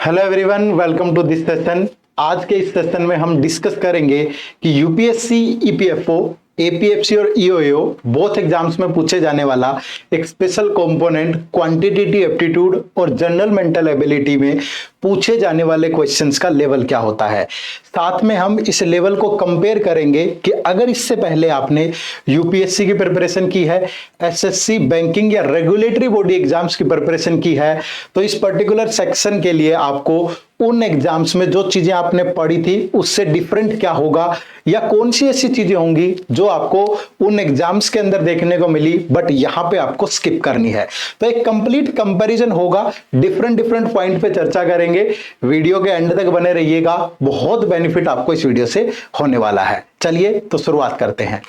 Hello everyone, welcome to this session. आज के इस सेशन में हम डिस्कस करेंगे कि यूपीएससी, ईपीएफओ, एपीएफसी और ईओएओ बोथ एग्जाम्स में पूछे जाने वाला एक स्पेशल कंपोनेंट क्वांटिटेटिव एप्टीट्यूड और जनरल मेंटल एबिलिटी में पूछे जाने वाले क्वेश्चंस का लेवल क्या होता है। साथ में हम इस लेवल को कंपेयर करेंगे कि अगर इससे पहले आपने यूपीएससी की प्रिपरेशन की है, एसएससी, बैंकिंग या रेगुलेटरी बॉडी एग्जाम्स की प्रिपरेशन की है, तो इस पर्टिकुलर सेक्शन के लिए आपको उन एग्जाम्स में जो चीजें आपने पढ़ी थी उससे डिफरेंट क्या होगा, या कौन सी ऐसी चीजें होंगी जो आपको उन एग्जाम्स के अंदर देखने को मिली बट यहां पे आपको स्किप करनी है। तो एक कंप्लीट कंपैरिजन होगा, डिफरेंट पॉइंट पे चर्चा करेंगे। वीडियो के एंड तक बने रहिएगा, बहुत बेनिफिट आपको इस वीडियो से होने वाला है। चलिए तो शुरुआत करते हैं।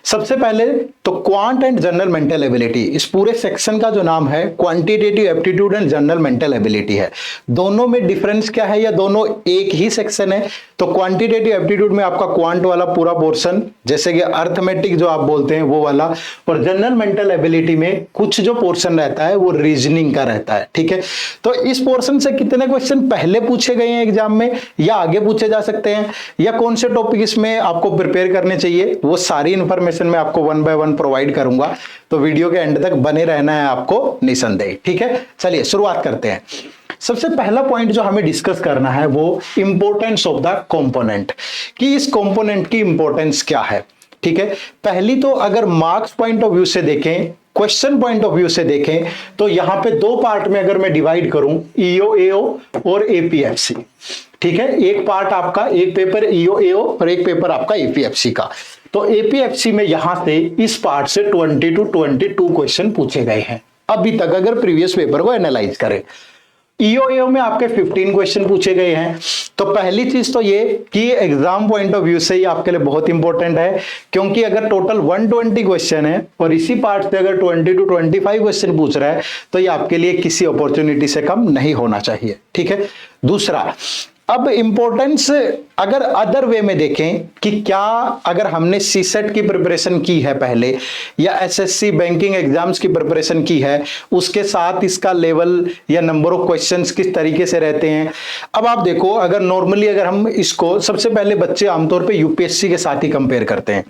सबसे पहले तो quant and general mental ability, इस पूरे सेक्शन का जो नाम है quantitative aptitude and general mental ability है। दोनों में डिफरेंस क्या है, या दोनों एक ही सेक्शन है? तो क्वांटिटेटिव एप्टीट्यूड में आपका क्वांट वाला पूरा पोर्शन, जैसे कि अर्थमेटिक जो आप बोलते हैं वो वाला, और जनरल मेंटल एबिलिटी में कुछ जो पोर्शन रहता है वो रीजनिंग का रहता है। ठीक है, तो इस पोर्शन से कितने क्वेश्चन पहले पूछे गए हैं एग्जाम में, या आगे पूछे जा सकते हैं, या कौन से टॉपिक इसमें आपको प्रिपेयर करने चाहिए, वो सारी इंफॉर्मेशन मैं आपको वन बाय वन प्रोवाइड करूंगा। तो वीडियो के एंड तक बने रहना है आपको निसंदेह। ठीक है, चलिए शुरुआत करते हैं। सबसे पहला पॉइंट जो हमें डिस्कस करना है वो इंपॉर्टेंस ऑफ द कंपोनेंट, कि इस कंपोनेंट की इंपॉर्टेंस क्या है। ठीक है, पहली तो अगर मार्क्स पॉइंट ऑफ व्यू से देखें, क्वेश्चन पॉइंट ऑफ व्यू से देखें, तो यहां पे दो पार्ट में अगर मैं डिवाइड करूं, ईओएओ और एपीएफसी। ठीक है, एक पार्ट आपका, एक पेपर ईओएओ और एक पेपर आपका एपीएफसी का। तो एपीएफसी में यहां से इस पार्ट से 20 to 22 क्वेश्चन पूछे गए हैं अभी तक, अगर प्रीवियस पेपर को एनालाइज करें। ईओएओ में आपके 15 क्वेश्चन पूछे गए हैं। तो पहली चीज तो ये कि एग्जाम पॉइंट ऑफ व्यू से ये आपके लिए बहुत इंपॉर्टेंट है, क्योंकि अगर टोटल 120 क्वेश्चन है और इसी पार्ट से अगर 20 to 25 क्वेश्चन पूछ रहा है, तो ये आपके लिए किसी अपॉर्चुनिटी से कम नहीं होना चाहिए। ठीक है, दूसरा, अब इंपॉर्टेंस अगर अदर वे में देखें कि क्या अगर हमने सीसेट की प्रिपरेशन की है पहले, या एसएससी बैंकिंग एग्जाम्स की प्रिपरेशन की है, उसके साथ इसका लेवल या नंबर ऑफ क्वेश्चंस किस तरीके से रहते हैं। अब आप देखो, अगर नॉर्मली अगर हम इसको, सबसे पहले बच्चे आमतौर पे यूपीएससी के साथ ही कंपेयर करते हैं।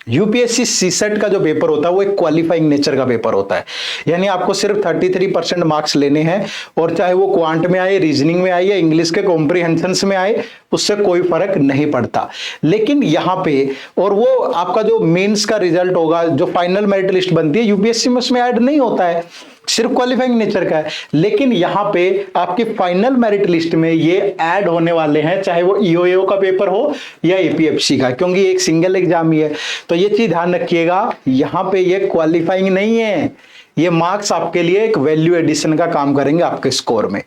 यूपीएससी सीसेट का जो पेपर होता है वो एक क्वालिफाइंग नेचर का पेपर होता है, यानी आपको सिर्फ 33% मार्क्स लेने हैं, और चाहे वो क्वांट में आए, रीजनिंग में आए, या इंग्लिश के कॉम्प्रिहेंशन में आए, उससे कोई फर्क नहीं पड़ता। लेकिन यहाँ पे, और वो आपका जो मेंस का रिजल्ट होगा, जो फाइनल मेरिट लिस्ट बनती है, यूपीएससी में उसमें ऐड नहीं होता है, सिर्फ क्वालिफाइंग नेचर का है। लेकिन यहां पे आपकी फाइनल मेरिट लिस्ट में ये ऐड होने वाले हैं, चाहे वो ईओएओ का पेपर हो या एपीएफसी का, क्योंकि एक सिंगल एग्जाम ही है। तो ये चीज ध्यान रखिएगा, यहां पे ये क्वालिफाइंग नहीं है, ये मार्क्स आपके लिए एक वैल्यू एडिशन का काम करेंगे आपके स्कोर में।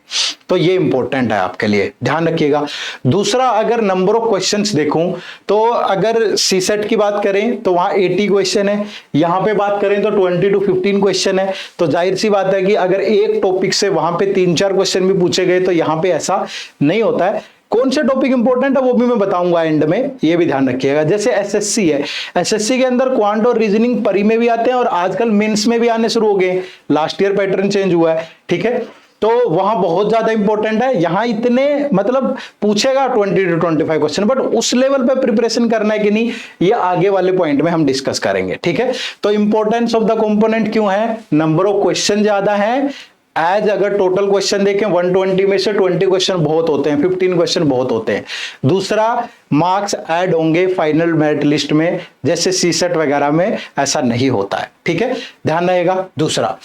तो ये इंपॉर्टेंट है आपके लिए, ध्यान रखिएगा। दूसरा, अगर नंबर ऑफ क्वेश्चंस देखूं, तो अगर सीसेट की बात करें तो वहां 80 क्वेश्चन है, यहां पे बात करें तो 20 to 15 क्वेश्चन है। तो जाहिर सी बात है कि अगर एक टॉपिक से वहां पे 3-4 क्वेश्चन भी पूछे गए, तो यहां पे ऐसा नहीं होता है। कौन से टॉपिक इंपॉर्टेंट है वो भी मैं बताऊंगा एंड में, ये भी ध्यान रखिएगा। जैसे एसएससी है, एसएससी के अंदर क्वांट और रीजनिंग परी में भी आते हैं, और आजकल मेंस में भी आने शुरू हो गए, लास्ट ईयर पैटर्न चेंज हुआ है। ठीक है, तो वहां बहुत ज्यादा इंपॉर्टेंट है। यहां इतने मतलब पूछेगा 20 to 25 क्वेश्चन, बट उस लेवल पे प्रिपरेशन करना है कि नहीं, ये आगे वाले पॉइंट में हम डिस्कस करेंगे। ठीक है, तो इंपॉर्टेंस ऑफ द कंपोनेंट क्यों है, नंबर ऑफ क्वेश्चन ज्यादा है। एज अगर टोटल क्वेश्चन देखें 120 में से 20 क्वेश्चन बहुत होते हैं, 15 क्वेश्चन बहुत होते हैं। दूसरा, मार्क्स ऐड होंगे फाइनल मेरिट लिस्ट में, जैसे सीसेट वगैरह में ऐसा नहीं होता है। ठीक है, ध्यान रहेगा। दूसरा,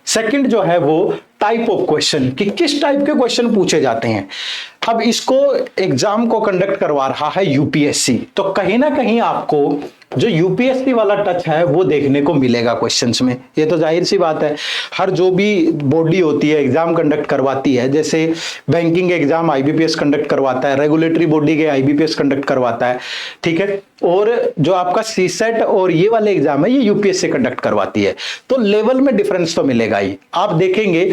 सेकंड जो है वो टाइप ऑफ क्वेश्चन, कि किस टाइप के क्वेश्चन पूछे जाते हैं। अब इसको एग्जाम को कंडक्ट करवा रहा है यूपीएससी, तो कहीं ना कहीं आपको जो यूपीएससी वाला टच है वो देखने को मिलेगा क्वेश्चंस में। ये तो जाहिर सी बात है, हर जो भी बॉडी होती है एग्जाम कंडक्ट करवाती है, जैसे बैंकिंग एग्जाम आईबीपीएस कंडक्ट करवाता है, रेगुलेटरी बॉडी के आईबीपीएस कंडक्ट करवाता है। ठीक है, और जो आपका सीसेट और ये वाले एग्जाम है ये यूपीएससी कंडक्ट करवाती है। तो लेवल में डिफरेंस तो मिलेगा ही। आप देखेंगे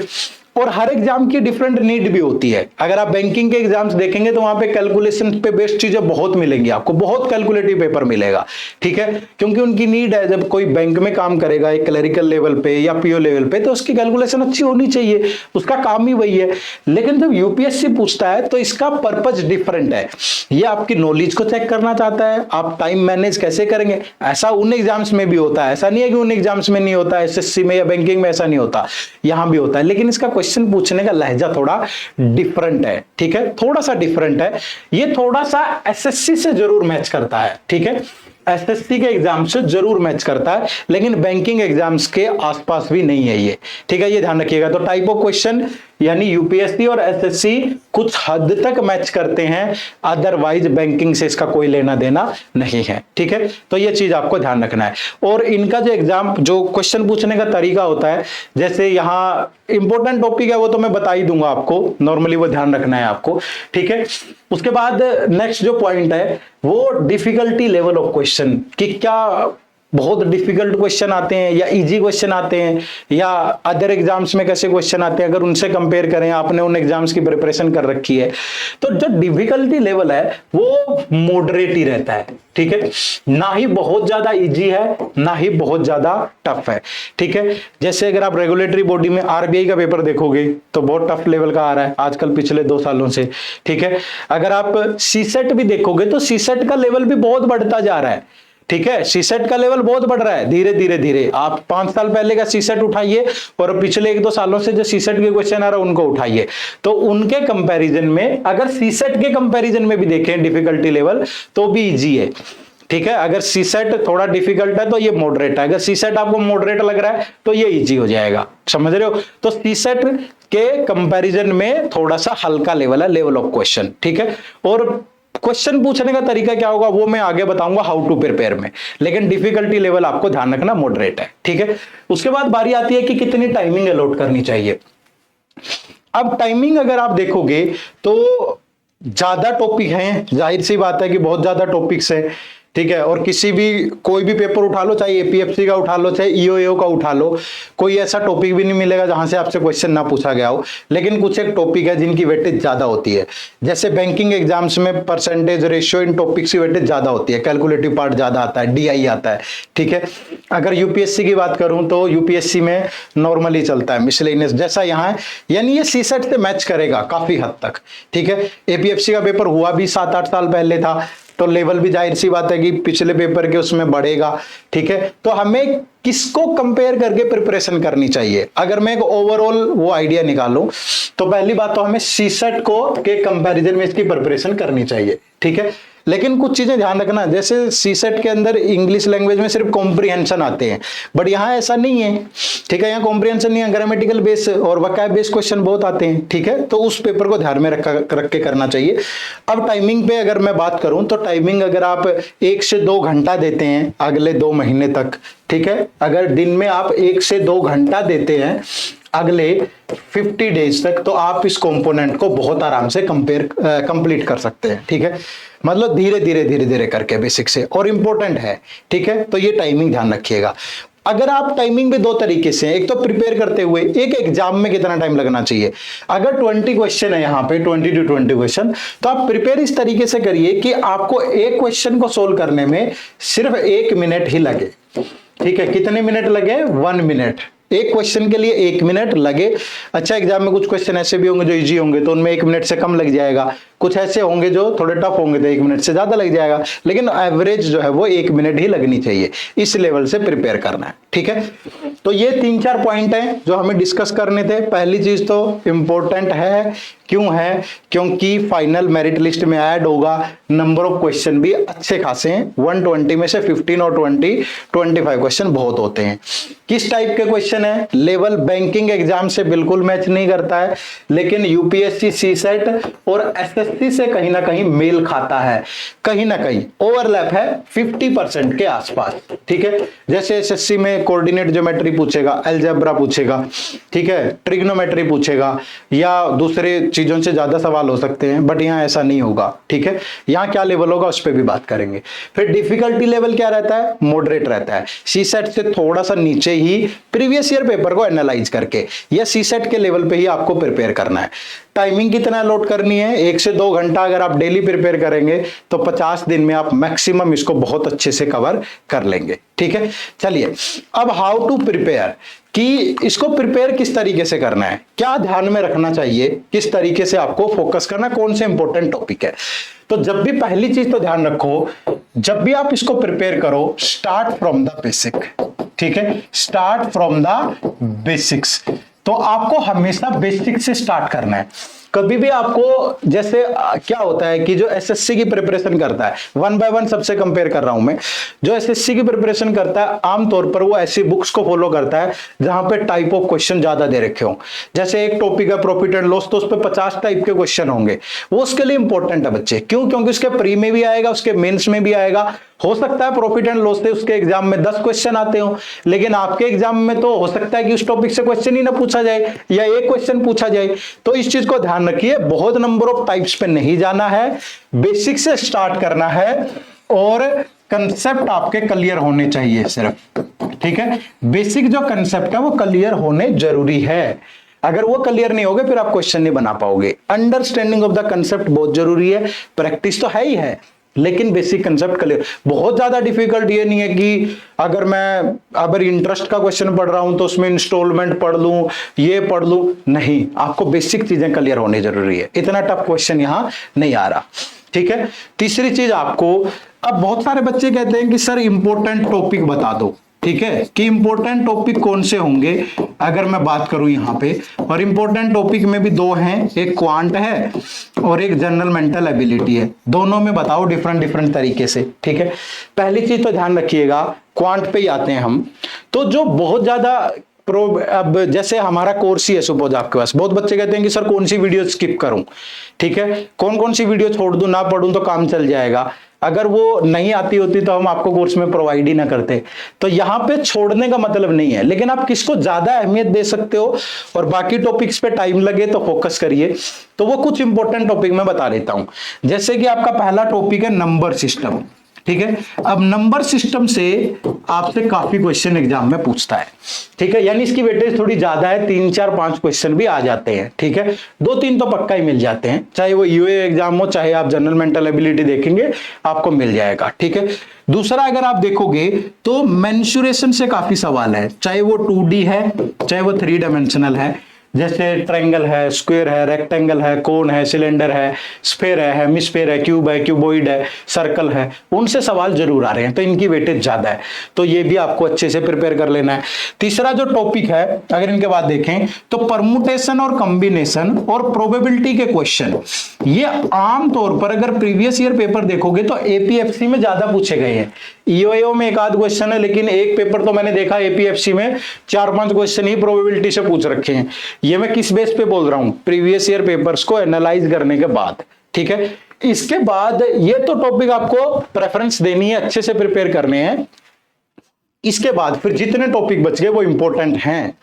और हर एग्जाम की डिफरेंट नीड भी होती है। अगर आप बैंकिंग के एग्जाम्स देखेंगे तो वहां पे कैलकुलेशन पे बेस्ड चीजें बहुत मिलेंगी, आपको बहुत कैलकुलेटिव पेपर मिलेगा, ठीक है, क्योंकि उनकी नीड है। जब कोई बैंक में काम करेगा एक क्लरिकल लेवल पे या पीओ लेवल पे, तो उसकी कैलकुलेशन अच्छी होनी चाहिए, उसका काम ही वही है। लेकिन जब यूपीएससी पूछता है तो इसका पर्पज डिफरेंट है। ये आपकी नॉलेज को चेक करना चाहता है, आप टाइम मैनेज कैसे करेंगे। ऐसा उन एग्जाम्स में भी होता है, ऐसा नहीं है कि उन एग्जाम्स में नहीं होता, एसएससी में या बैंकिंग में ऐसा नहीं होता, यहां भी होता है। लेकिन इसका क्वेश्चन पूछने का लहजा थोड़ा डिफरेंट है, ठीक है, थोड़ा सा डिफरेंट है। ये थोड़ा सा एसएससी से जरूर मैच करता है, ठीक है, एसएससी के एग्जाम से जरूर मैच करता है, लेकिन बैंकिंग एग्जाम्स के आसपास भी नहीं है ये, ठीक है, ये ध्यान रखिएगा। तो टाइप ऑफ क्वेश्चन यानी यूपीएससी और एसएससी कुछ हद तक मैच करते हैं, अदरवाइज बैंकिंग से इसका कोई लेना देना नहीं है, ठीक है, तो ये चीज आपको ध्यान रखना है। और इनका जो एग्जाम जो क्वेश्चन पूछने का तरीका होता है, जैसे यहाँ इंपॉर्टेंट टॉपिक है वो तो मैं बता ही दूंगा आपको, नॉर्मली वो ध्यान रखना है आपको, ठीक है। उसके बाद नेक्स्ट जो पॉइंट है वो डिफिकल्टी लेवल ऑफ क्वेश्चन, कि क्या बहुत डिफिकल्ट क्वेश्चन आते हैं या इजी क्वेश्चन आते हैं या अदर एग्जाम्स में कैसे क्वेश्चन आते हैं, अगर उनसे कंपेयर करें, आपने उन एग्जाम्स की प्रिपरेशन कर रखी है, तो जो डिफिकल्टी लेवल है वो मॉडरेट ही रहता है, ठीक है, ना ही बहुत ज्यादा इजी है ना ही बहुत ज्यादा टफ है, ठीक है। जैसे अगर आप रेगुलेटरी बॉडी में आरबीआई का पेपर देखोगे तो बहुत टफ लेवल का आ रहा है आजकल पिछले 2 सालों से, ठीक है। अगर आप सीसेट भी देखोगे तो सीसेट का लेवल भी बहुत बढ़ता जा रहा है, ठीक है, सीसेट का लेवल बहुत बढ़ रहा है धीरे धीरे धीरे। आप 5 साल पहले का सीसेट उठाइए और पिछले 1-2 सालों से जो सीसेट के क्वेश्चन आ रहा है उनको उठाइए, तो उनके कंपैरिजन में, अगर सीसेट के कंपैरिजन में भी देखें डिफिकल्टी लेवल तो भी इजी है, ठीक है। अगर सीसेट थोड़ा डिफिकल्ट है तो ये मॉडरेट है, अगर सीसेट आपको मॉडरेट लग रहा है तो ये इजी हो जाएगा, समझ रहे हो। तो सीसेट के कंपैरिजन में थोड़ा सा हल्का लेवल है, लेवल ऑफ क्वेश्चन, ठीक है। और क्वेश्चन पूछने का तरीका क्या होगा वो मैं आगे बताऊंगा हाउ टू प्रिपेयर में, लेकिन डिफिकल्टी लेवल आपको ध्यान रखना मॉडरेट है, ठीक है। उसके बाद बारी आती है कि कितनी टाइमिंग अलॉट करनी चाहिए। अब टाइमिंग अगर आप देखोगे तो ज्यादा टॉपिक हैं, जाहिर सी बात है कि बहुत ज्यादा टॉपिक्स है, ठीक है, और किसी भी कोई भी पेपर उठा लो, चाहे एपीएफसी का उठा लो चाहे ईओएओ का उठा लो, कोई ऐसा टॉपिक भी नहीं मिलेगा जहां से आपसे क्वेश्चन ना पूछा गया हो। लेकिन कुछ एक टॉपिक है जिनकी वेटेज ज्यादा होती है, जैसे बैंकिंग एग्जाम्स में परसेंटेज रेशियो इन टॉपिक्स की वेटेज ज्यादा होती है, कैलकुलेटिव पार्ट ज्यादा आता है, डीआई आता है, ठीक है। अगर यूपीएससी की बात करूं तो यूपीएससी में नॉर्मली चलता है मिसलेनियस, जैसा यहाँ है, यानी ये सीसेट से मैच करेगा काफी हद तक, ठीक है। एपीएफसी का पेपर हुआ भी 7-8 साल पहले था, तो लेवल भी जाहिर सी बात है कि पिछले पेपर के उसमें बढ़ेगा, ठीक है। तो हमें किसको कंपेयर करके प्रिपरेशन करनी चाहिए, अगर मैं एक ओवरऑल वो आइडिया निकालूं तो पहली बात तो हमें सीसेट को के कंपैरिजन में इसकी प्रिपरेशन करनी चाहिए, ठीक है। लेकिन कुछ चीजें ध्यान रखना, जैसे सीसेट के अंदर इंग्लिश लैंग्वेज में सिर्फ कॉम्प्रिहेंशन आते हैं, बट यहाँ ऐसा नहीं है, ठीक है, यहाँ कॉम्प्रिहेंशन नहीं है, ग्रामेटिकल बेस और वोकैब बेस क्वेश्चन बहुत आते हैं, ठीक है। तो उस पेपर को ध्यान में रख के करना चाहिए। अब टाइमिंग पे अगर मैं बात करूं तो टाइमिंग अगर आप 1 से 2 घंटा देते हैं अगले 2 महीने तक, ठीक है, अगर दिन में आप 1 से 2 घंटा देते हैं अगले 50 डेज तक, तो आप इस कंपोनेंट को बहुत आराम से कंप्लीट कर सकते हैं, ठीक है। मतलब धीरे धीरे करके बेसिक से, और इंपॉर्टेंट है, ठीक है। तो ये टाइमिंग ध्यान रखिएगा। अगर आप टाइमिंग भी 2 तरीके से, एक तो प्रिपेयर करते हुए एक एग्जाम में कितना टाइम लगना चाहिए। अगर 20 क्वेश्चन है यहाँ पे 20 to 20 क्वेश्चन, तो आप प्रिपेयर इस तरीके से करिए कि आपको एक क्वेश्चन को सोल्व करने में सिर्फ 1 मिनट ही लगे, ठीक है। कितने मिनट लगे? 1 मिनट, एक क्वेश्चन के लिए 1 मिनट लगे। अच्छा, एग्जाम में कुछ क्वेश्चन ऐसे भी होंगे जो इजी होंगे तो उनमें 1 मिनट से कम लग जाएगा, कुछ ऐसे होंगे जो थोड़े टफ होंगे तो 1 मिनट से ज्यादा लग जाएगा, लेकिन एवरेज जो है वो 1 मिनट ही लगनी चाहिए। इस लेवल से प्रिपेयर करना है, ठीक है। तो ये 3-4 पॉइंट हैं जो हमें डिस्कस करने थे। पहली चीज तो इंपॉर्टेंट है, क्यों है? क्योंकि फाइनल मेरिट लिस्ट में ऐड होगा, नंबर ऑफ क्वेश्चन भी अच्छे खासे हैं, 120 में से 15 और 25 क्वेश्चन बहुत होते हैं। किस टाइप के क्वेश्चन है? लेवल बैंकिंग एग्जाम से बिल्कुल मैच नहीं करता है, लेकिन यूपीएससी, सीसेट और एसएससी से कहीं ना कहीं मेल खाता है, कहीं ना कहीं ओवरलैप है 50% के आसपास, ठीक है। जैसे एसएससी में कोऑर्डिनेट ज्योमेट्री पूछेगा, अलजेब्रा पूछेगा, ठीक है, ट्रिग्नोमेट्री पूछेगा, या दूसरे चीजों से ज्यादा सवाल हो सकते हैं, बट यहाँ ऐसा नहीं होगा, ठीक है। यहाँ क्या लेवल होगा उस पर भी बात करेंगे। फिर डिफिकल्टी लेवल क्या रहता है? मॉडरेट रहता है। सीसेट से थोड़ा सा नीचे ही, प्रीवियस प्रीवियस ईयर पेपर को एनालाइज करके, या सीसेट के लेवल पे ही आपको प्रिपेयर करना है। टाइमिंग कितना अलॉट करनी है, 1 से 2 घंटा अगर आप डेली प्रिपेयर करेंगे तो 50 दिन में आप मैक्सिमम इसको बहुत अच्छे से कवर कर लेंगे। ठीक है, चलिए अब हाउ टू प्रिपेयर, कि इसको प्रिपेयर किस तरीके से करना है, क्या ध्यान में रखना चाहिए, किस तरीके से आपको फोकस करना, कौन से इंपॉर्टेंट टॉपिक है। तो जब भी पहली चीज तो ध्यान रखो, जब भी आप इसको प्रिपेयर करो, स्टार्ट फ्रॉम द बेसिक। ठीक है, स्टार्ट फ्रॉम द बेसिक्स। तो आपको हमेशा बेसिक से स्टार्ट करना है। कभी भी आपको, जैसे क्या होता है कि जो एसएससी की प्रिपरेशन करता है, 1 बाय 1 सबसे कंपेयर कर रहा हूं मैं, जो एसएससी की प्रिपरेशन करता है आमतौर पर वो ऐसी बुक्स को फॉलो करता है जहां पे टाइप ऑफ क्वेश्चन ज्यादा दे रखे हो। जैसे एक टॉपिक है प्रॉफिट एंड लॉस, तो उस पर 50 टाइप के क्वेश्चन होंगे, वो उसके लिए इंपॉर्टेंट है बच्चे। क्यों? क्योंकि उसके प्री में भी आएगा, उसके मेंस में भी आएगा। हो सकता है प्रॉफिट एंड लॉस से उसके एग्जाम में 10 क्वेश्चन आते हो, लेकिन आपके एग्जाम में तो हो सकता है कि उस टॉपिक से क्वेश्चन ही ना पूछा जाए या एक क्वेश्चन पूछा जाए। तो इस चीज को ध्यान रखिए, बहुत नंबर ऑफ टाइप्स पे नहीं जाना है, बेसिक से स्टार्ट करना है और कंसेप्ट आपके क्लियर होने चाहिए सिर्फ। ठीक है, बेसिक जो कंसेप्ट है वो क्लियर होने जरूरी है। अगर वो क्लियर नहीं होगे फिर आप क्वेश्चन नहीं बना पाओगे। अंडरस्टैंडिंग ऑफ द कंसेप्ट बहुत जरूरी है, प्रैक्टिस तो है ही है, लेकिन बेसिक कंसेप्ट क्लियर। बहुत ज्यादा डिफिकल्ट ये नहीं है कि अगर इंटरेस्ट का क्वेश्चन पढ़ रहा हूं तो उसमें इंस्टॉलमेंट पढ़ लूं, ये पढ़ लूं, नहीं, आपको बेसिक चीजें क्लियर होनी जरूरी है। इतना टफ क्वेश्चन यहां नहीं आ रहा। ठीक है, तीसरी चीज आपको, अब बहुत सारे बच्चे कहते हैं कि सर इंपॉर्टेंट टॉपिक बता दो। ठीक है, कि इंपॉर्टेंट टॉपिक कौन से होंगे अगर मैं बात करूं यहां पे, और इंपॉर्टेंट टॉपिक में भी 2 हैं, एक क्वांट है और एक जनरल मेंटल एबिलिटी है। दोनों में बताओ डिफरेंट तरीके से। ठीक है, पहली चीज तो ध्यान रखिएगा, क्वांट पे ही आते हैं हम। तो जो बहुत ज्यादा अब जैसे हमारा कोर्स ही है सपोज आपके पास, बहुत बच्चे कहते हैं कि सर कौन सी वीडियो स्किप करूं। ठीक है, कौन सी वीडियो छोड़ दूं, ना पढ़ूं तो काम चल जाएगा। अगर वो नहीं आती होती तो हम आपको कोर्स में प्रोवाइड ही ना करते। तो यहां पे छोड़ने का मतलब नहीं है, लेकिन आप किसको ज्यादा अहमियत दे सकते हो और बाकी टॉपिक्स पे टाइम लगे तो फोकस करिए। तो वो कुछ इंपॉर्टेंट टॉपिक मैं बता देता हूं। जैसे कि आपका पहला टॉपिक है नंबर सिस्टम। ठीक है, अब नंबर सिस्टम से आपसे काफी क्वेश्चन एग्जाम में पूछता है। ठीक है, यानी इसकी वेटेज थोड़ी ज्यादा है, 3, 4, 5 क्वेश्चन भी आ जाते हैं। ठीक है, 2-3 तो पक्का ही मिल जाते हैं, चाहे वो यूए एग्जाम हो चाहे आप जनरल मेंटल एबिलिटी देखेंगे आपको मिल जाएगा। ठीक है, दूसरा अगर आप देखोगे तो मेंसुरेशन से काफी सवाल है, चाहे वो 2D है चाहे वो 3 डायमेंशनल है। जैसे ट्रायंगल है, स्क्वायर है, रेक्टेंगल है, कोन है, सिलेंडर है, स्फेयर है, हेमिस्फेयर है, क्यूब है, क्यूबॉइड है, सर्कल है, उनसे सवाल जरूर आ रहे हैं, तो इनकी वेटेज ज्यादा है, तो ये भी आपको अच्छे से प्रिपेयर कर लेना है। तीसरा जो टॉपिक है अगर इनके बाद देखें तो परमुटेशन और कॉम्बिनेशन और प्रोबेबिलिटी के क्वेश्चन, ये आमतौर पर अगर प्रीवियस ईयर पेपर देखोगे तो एपीएफसी में ज्यादा पूछे गए हैं। ईओएओ में एक आध क्वेश्चन है, लेकिन एक पेपर तो मैंने देखा एपीएफसी में 4-5 क्वेश्चन ही प्रोबेबिलिटी से पूछ रखे हैं। ये मैं किस बेस पे बोल रहा हूं, प्रीवियस ईयर पेपर्स को एनालाइज करने के बाद। ठीक है, इसके बाद ये तो टॉपिक आपको प्रेफरेंस देनी है, अच्छे से प्रिपेयर करने हैं। इसके बाद फिर जितने टॉपिक बच गए वो इंपॉर्टेंट हैं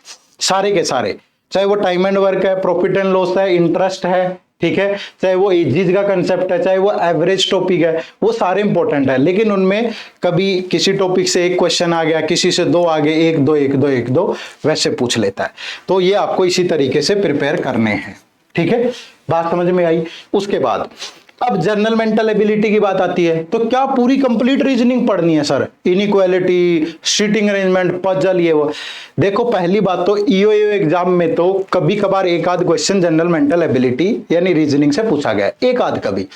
सारे के सारे, चाहे वो टाइम एंड वर्क है, प्रॉफिट एंड लॉस है, इंटरेस्ट है। ठीक है, चाहे वो एजिज का कंसेप्ट है, चाहे वो एवरेज टॉपिक है, वो सारे इंपॉर्टेंट है। लेकिन उनमें कभी किसी टॉपिक से एक क्वेश्चन आ गया, किसी से 2 आ गए, 1-2 वैसे पूछ लेता है। तो ये आपको इसी तरीके से प्रिपेयर करने हैं। ठीक है, बात समझ में आई। उसके बाद अब जनरल मेंटल एबिलिटी की बात आती है, तो क्या पूरी कंप्लीट रीजनिंग पढ़नी है sir, inequality, seating arrangement, puzzle, ये वो। देखो पहली बात तो ईओएओ एग्जाम में तो कभी कभार एक आध क्वेश्चन जनरल मेंटल एबिलिटी यानी रीजनिंग से पूछा गया, एक आध कभी,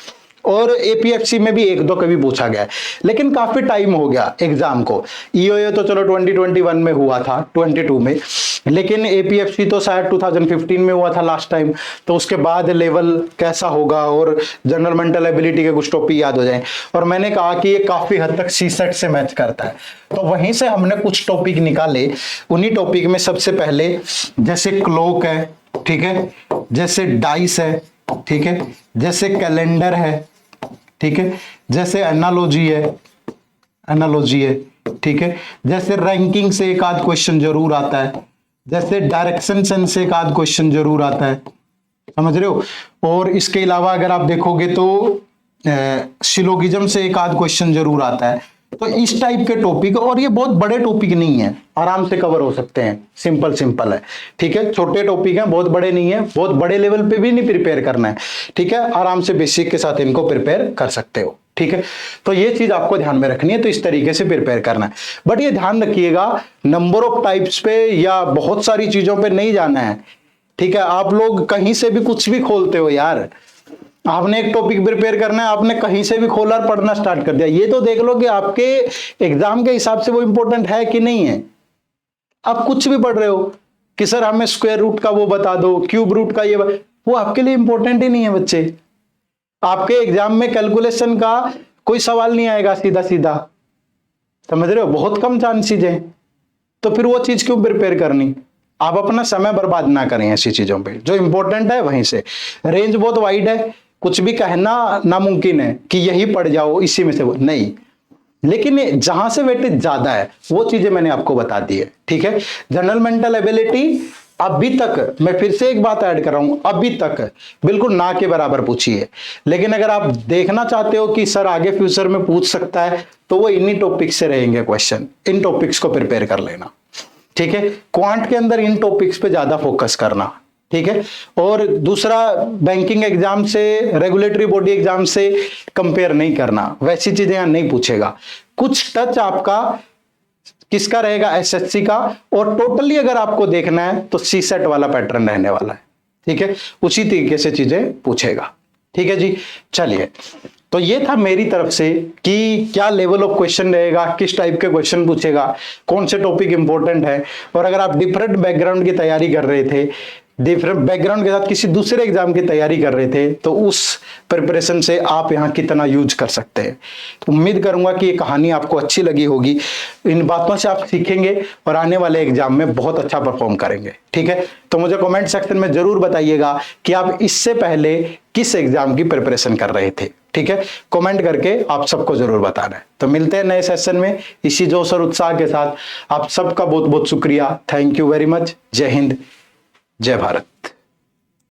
और एपीएफसी में भी 1-2 कभी पूछा गया है, लेकिन काफी टाइम हो गया एग्जाम को। ईओए तो चलो 2021 में हुआ था, 22 में, लेकिन एपीएफसी तो शायद 2015 में हुआ था लास्ट टाइम। तो उसके बाद लेवल कैसा होगा और जनरल मेंटल एबिलिटी के कुछ टॉपिक याद हो जाएं। और मैंने कहा कि ये काफी हद तक सीसेट से मैच करता है, तो वहीं से हमने कुछ टॉपिक निकाले। उन्हीं टॉपिक में सबसे पहले जैसे क्लॉक है, ठीक है, जैसे डाइस है, ठीक है, जैसे कैलेंडर है, ठीक है, जैसे एनालॉजी है, ठीक है, जैसे रैंकिंग से एक आध क्वेश्चन जरूर आता है, जैसे डायरेक्शन सेंस से एक आध क्वेश्चन जरूर आता है, समझ रहे हो। और इसके अलावा अगर आप देखोगे तो सिलोगिज्म से एक आध क्वेश्चन जरूर आता है। तो इस टाइप के टॉपिक, और ये बहुत बड़े टॉपिक नहीं है, आराम से कवर हो सकते हैं, सिंपल सिंपल है, ठीक है। छोटे टॉपिक हैं, बहुत बड़े नहीं है, बहुत बड़े लेवल पे भी नहीं प्रिपेयर करना है, ठीक है। आराम से बेसिक के साथ इनको प्रिपेयर कर सकते हो, ठीक है। तो ये चीज आपको ध्यान में रखनी है, तो इस तरीके से प्रिपेयर करना है। बट ये ध्यान रखिएगा, नंबर ऑफ टाइप्स पे या बहुत सारी चीजों पे नहीं जाना है, ठीक है। आप लोग कहीं से भी कुछ भी खोलते हो यार, आपने एक टॉपिक प्रिपेयर करना है, आपने कहीं से भी खोला और पढ़ना स्टार्ट कर दिया, ये तो देख लो कि आपके एग्जाम के हिसाब से वो इंपॉर्टेंट है कि नहीं है। आप कुछ भी पढ़ रहे हो कि सर हमें स्क्वायर रूट का वो बता दो, क्यूब रूट का ये वो आपके लिए इंपॉर्टेंट ही नहीं है बच्चे। आपके एग्जाम में कैलकुलेशन का कोई सवाल नहीं आएगा सीधा सीधा, समझ रहे हो, बहुत कम चांसेस हैं। तो फिर वो चीज क्यों प्रिपेयर करनी। आप अपना समय बर्बाद ना करें ऐसी चीजों पे, जो इंपॉर्टेंट है वहीं से। रेंज बहुत वाइड है, कुछ भी कहना नामुमकिन है कि यही पढ़ जाओ इसी में से, वो नहीं। लेकिन जहां से वेटेज ज्यादा है वो चीजें मैंने आपको बता दी है, ठीक है। जनरल मेंटल एबिलिटी अभी तक, मैं फिर से एक बात ऐड कर रहा हूं, अभी तक बिल्कुल ना के बराबर पूछी है। लेकिन अगर आप देखना चाहते हो कि सर आगे फ्यूचर में पूछ सकता है, तो वो इन्हीं टॉपिक्स से रहेंगे क्वेश्चन, इन टॉपिक्स को प्रिपेयर कर लेना, ठीक है। क्वांट के अंदर इन टॉपिक्स पे ज्यादा फोकस करना, ठीक है। और दूसरा, बैंकिंग एग्जाम से, रेगुलेटरी बॉडी एग्जाम से कंपेयर नहीं करना, वैसी चीजें यहां नहीं पूछेगा। कुछ टच आपका किसका रहेगा, एसएससी का, और टोटली अगर आपको देखना है तो सी सेट वाला पैटर्न रहने वाला है, ठीक है। उसी तरीके से चीजें पूछेगा, ठीक है जी। चलिए, तो ये था मेरी तरफ से कि क्या लेवल ऑफ क्वेश्चन रहेगा, किस टाइप के क्वेश्चन पूछेगा, कौन से टॉपिक इंपॉर्टेंट है। और अगर आप डिफरेंट बैकग्राउंड की तैयारी कर रहे थे, डिफरेंट बैकग्राउंड के साथ किसी दूसरे एग्जाम की तैयारी कर रहे थे, तो उस प्रिपरेशन से आप यहाँ कितना यूज कर सकते हैं। तो उम्मीद करूंगा कि ये कहानी आपको अच्छी लगी होगी, इन बातों से आप सीखेंगे और आने वाले एग्जाम में बहुत अच्छा परफॉर्म करेंगे, ठीक है। तो मुझे कमेंट सेक्शन में जरूर बताइएगा कि आप इससे पहले किस एग्जाम की प्रिपरेशन कर रहे थे, ठीक है। कमेंट करके आप सबको जरूर बताना है। तो मिलते हैं नए सेशन में इसी जोश और उत्साह के साथ। आप सबका बहुत बहुत शुक्रिया, थैंक यू वेरी मच। जय हिंद, जय भारत।